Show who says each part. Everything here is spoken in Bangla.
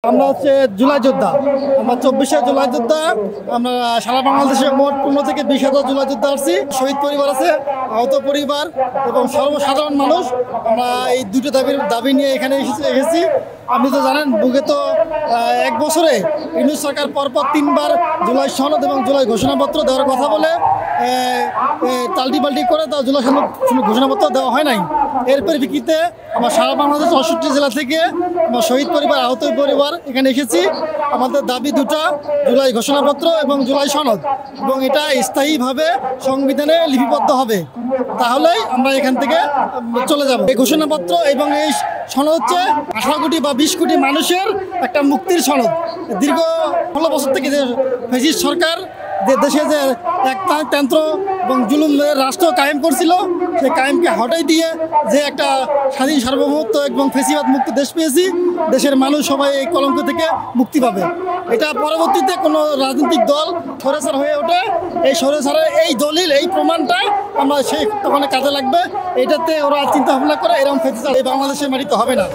Speaker 1: আমরা হচ্ছে জুলাই যোদ্ধা। আমরা 24শে জুলাই যোদ্ধা। আমরা সারা বাংলাদেশে মোট 15 থেকে 20,000 জুলাই যোদ্ধা আসছি। শহীদ পরিবার আছে, আহত পরিবার এবং সর্বসাধারণ মানুষ। আমরা এই দুটো দাবি নিয়ে এখানে এসেছি। আপনি তো জানেন, বুকে তো এক বছরে ইউনূস সরকার পরপর 3বার জুলাই সনদ এবং জুলাই ঘোষণাপত্র দেওয়ার কথা বলে তাল্টি পাল্টি করে তা জুলাই সনদ ঘোষণাপত্র দেওয়া হয় নাই। এর পরিপ্রেক্ষিতে আমরা সারা বাংলাদেশ 64 জেলা থেকে আমরা শহীদ পরিবার, আহত পরিবার এখানে এসেছি। আমাদের দাবি দুটা, জুলাই ঘোষণাপত্র এবং জুলাই সনদ, এবং এটা স্থায়ীভাবে সংবিধানে লিপিবদ্ধ হবে, তাহলেই আমরা এখান থেকে চলে যাব। এই ঘোষণাপত্র এবং এই সনদ হচ্ছে 18 কোটি বা 20 কোটি মানুষের একটা মুক্তির সনদ। দীর্ঘ 16 বছর থেকে যে ফ্যাসিস্ট সরকার দেশে যে একতন্ত্র এবং জুলুমের রাষ্ট্র কায়েম করছিল, সেই কায়েমকে হটাই দিয়ে যে একটা স্বাধীন সার্বভৌমত্ব এবং ফ্যাসিবাদ মুক্ত দেশ পেয়েছি, দেশের মানুষ সবাই এই কলঙ্ক থেকে মুক্তি পাবে। এটা পরবর্তীতে কোনো রাজনৈতিক দল স্বৈরাচার হয়ে ওঠে, এই স্বৈরাচারের এই দলিল, এই প্রমাণটা আমরা সেই তখন কাজে লাগবে। এটাতে ওরা চিন্তা ভাবনা করে এরকম ফ্যাসিবাদ এই বাংলাদেশের মাটিতে হবে না।